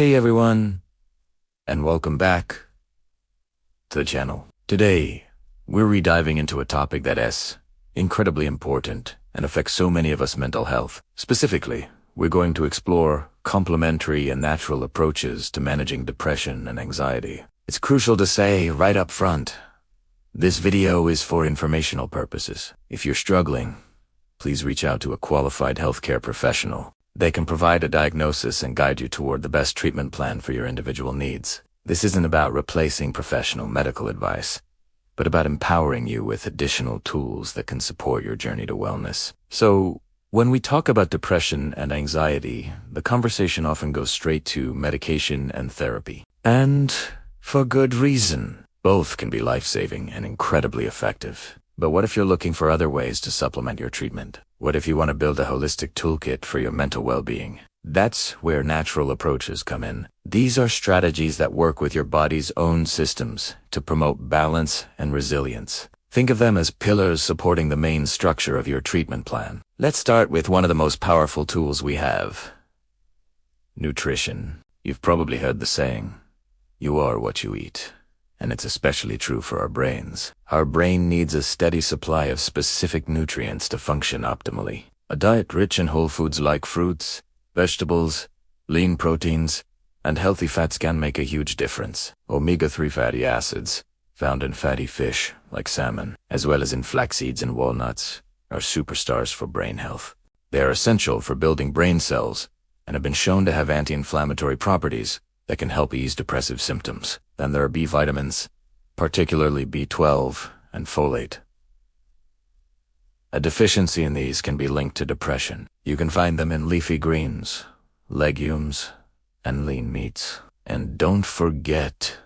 Hey everyone, and welcome back to the channel. Today, we're rediving into a topic that is incredibly important and affects so many of us mental health. Specifically, we're going to explore complementary and natural approaches to managing depression and anxiety. It's crucial to say right up front, this video is for informational purposes. If you're struggling, please reach out to a qualified healthcare professional. They can provide a diagnosis and guide you toward the best treatment plan for your individual needs. This isn't about replacing professional medical advice, but about empowering you with additional tools that can support your journey to wellness. So, when we talk about depression and anxiety, the conversation often goes straight to medication and therapy. And for good reason. Both can be life-saving and incredibly effective. But what if you're looking for other ways to supplement your treatment? What if you want to build a holistic toolkit for your mental well-being? That's where natural approaches come in. These are strategies that work with your body's own systems to promote balance and resilience. Think of them as pillars supporting the main structure of your treatment plan. Let's start with one of the most powerful tools we have: nutrition. You've probably heard the saying, "You are what you eat." And it's especially true for our brains. Our brain needs a steady supply of specific nutrients to function optimally. A diet rich in whole foods like fruits, vegetables, lean proteins, and healthy fats can make a huge difference. Omega-3 fatty acids, found in fatty fish like salmon, as well as in flax seeds and walnuts, are superstars for brain health. They are essential for building brain cells and have been shown to have anti-inflammatory properties that can help ease depressive symptoms. Then there are B vitamins, particularly B12 and folate. A deficiency in these can be linked to depression. You can find them in leafy greens, legumes, and lean meats. And don't forget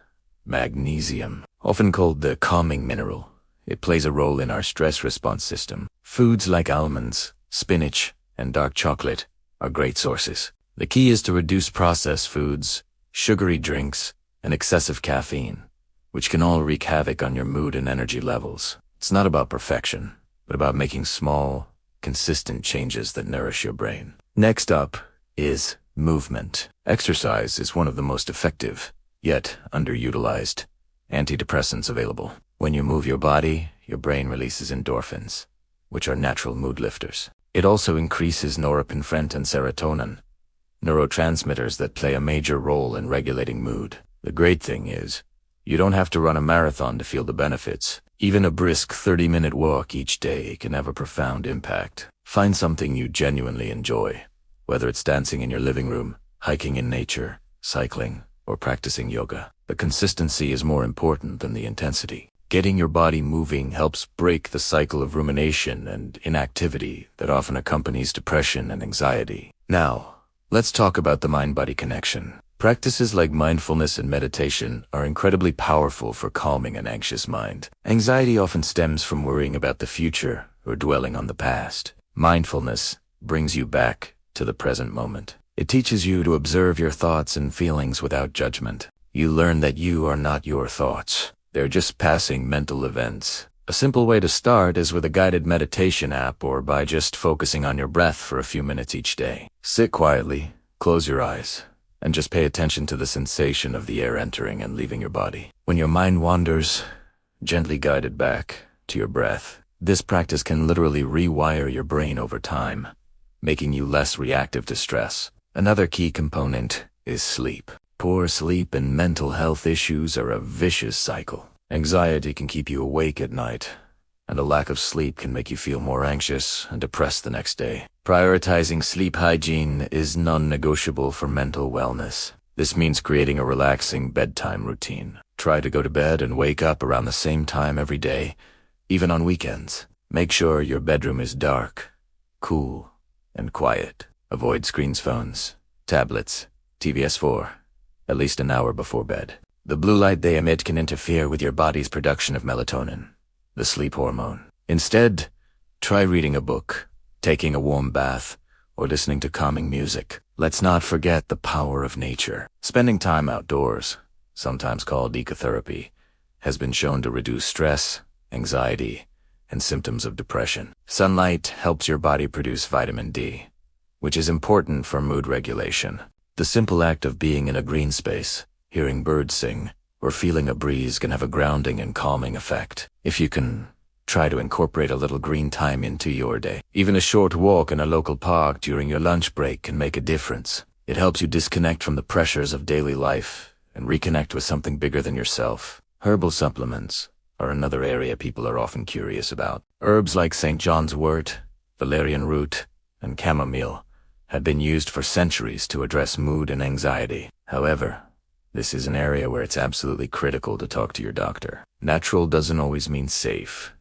magnesium, often called the calming mineral. It plays a role in our stress response system. Foods like almonds, spinach, and dark chocolate are great sources. The key is to reduce processed foods, sugary drinks, and excessive caffeine, which can all wreak havoc on your mood and energy levels. It's not about perfection, but about making small, consistent changes that nourish your brain. Next up is movement. Exercise is one of the most effective, yet underutilized, antidepressants available. When you move your body, your brain releases endorphins, which are natural mood lifters. It also increases norepinephrine and serotonin, neurotransmitters that play a major role in regulating mood. The great thing is, you don't have to run a marathon to feel the benefits. Even a brisk 30-minute walk each day can have a profound impact. Find something you genuinely enjoy, whether it's dancing in your living room, hiking in nature, cycling, or practicing yoga. The consistency is more important than the intensity. Getting your body moving helps break the cycle of rumination and inactivity that often accompanies depression and anxiety. Now, let's talk about the mind-body connection. Practices like mindfulness and meditation are incredibly powerful for calming an anxious mind. Anxiety often stems from worrying about the future or dwelling on the past. Mindfulness brings you back to the present moment. It teaches you to observe your thoughts and feelings without judgment. You learn that you are not your thoughts. They're just passing mental events. A simple way to start is with a guided meditation app or by just focusing on your breath for a few minutes each day. Sit quietly, close your eyes, and just pay attention to the sensation of the air entering and leaving your body. When your mind wanders, gently guide it back to your breath. This practice can literally rewire your brain over time, making you less reactive to stress. Another key component is sleep. Poor sleep and mental health issues are a vicious cycle. Anxiety can keep you awake at night, and a lack of sleep can make you feel more anxious and depressed the next day. Prioritizing sleep hygiene is non-negotiable for mental wellness. This means creating a relaxing bedtime routine. Try to go to bed and wake up around the same time every day, even on weekends. Make sure your bedroom is dark, cool, and quiet. Avoid screens, phones, tablets, TVS4, at least an hour before bed. The blue light they emit can interfere with your body's production of melatonin, the sleep hormone. Instead, try reading a book, taking a warm bath, or listening to calming music. Let's not forget the power of nature. Spending time outdoors, sometimes called ecotherapy, has been shown to reduce stress, anxiety, and symptoms of depression. Sunlight helps your body produce vitamin D, which is important for mood regulation. The simple act of being in a green space, hearing birds sing, or feeling a breeze can have a grounding and calming effect. If you can try to incorporate a little green time into your day. Even a short walk in a local park during your lunch break can make a difference. It helps you disconnect from the pressures of daily life and reconnect with something bigger than yourself. Herbal supplements are another area people are often curious about. Herbs like St. John's wort, valerian root, and chamomile had been used for centuries to address mood and anxiety. However, this is an area where it's absolutely critical to talk to your doctor. Natural doesn't always mean safe.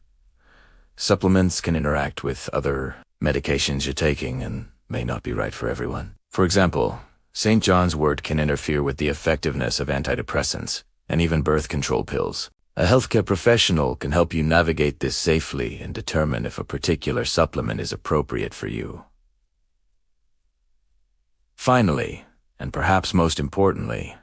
Supplements can interact with other medications you're taking and may not be right for everyone. For example, St. John's wort can interfere with the effectiveness of antidepressants and even birth control pills. A healthcare professional can help you navigate this safely and determine if a particular supplement is appropriate for you. Finally, and perhaps most importantly,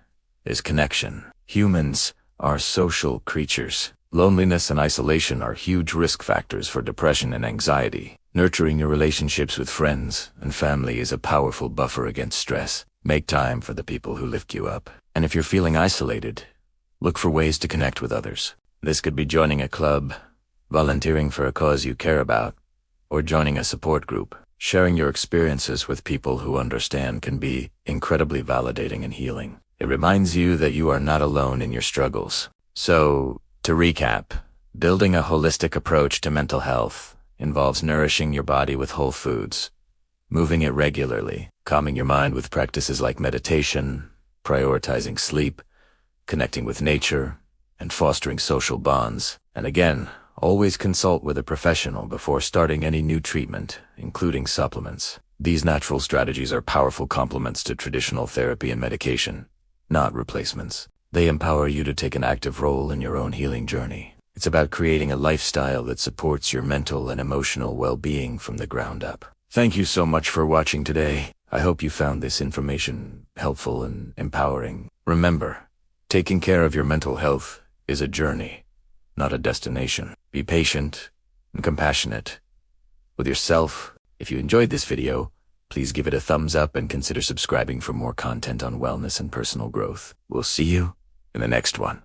is connection. Humans are social creatures. Loneliness and isolation are huge risk factors for depression and anxiety. Nurturing your relationships with friends and family is a powerful buffer against stress. Make time for the people who lift you up. And if you're feeling isolated, look for ways to connect with others. This could be joining a club, volunteering for a cause you care about, or joining a support group. Sharing your experiences with people who understand can be incredibly validating and healing. It reminds you that you are not alone in your struggles. So, to recap, building a holistic approach to mental health involves nourishing your body with whole foods, moving it regularly, calming your mind with practices like meditation, prioritizing sleep, connecting with nature, and fostering social bonds. And again, always consult with a professional before starting any new treatment, including supplements. These natural strategies are powerful complements to traditional therapy and medication, not replacements. They empower you to take an active role in your own healing journey. It's about creating a lifestyle that supports your mental and emotional well-being from the ground up. Thank you so much for watching today. I hope you found this information helpful and empowering. Remember, taking care of your mental health is a journey, not a destination. Be patient and compassionate with yourself. If you enjoyed this video, please give it a thumbs up and consider subscribing for more content on wellness and personal growth. We'll see you in the next one.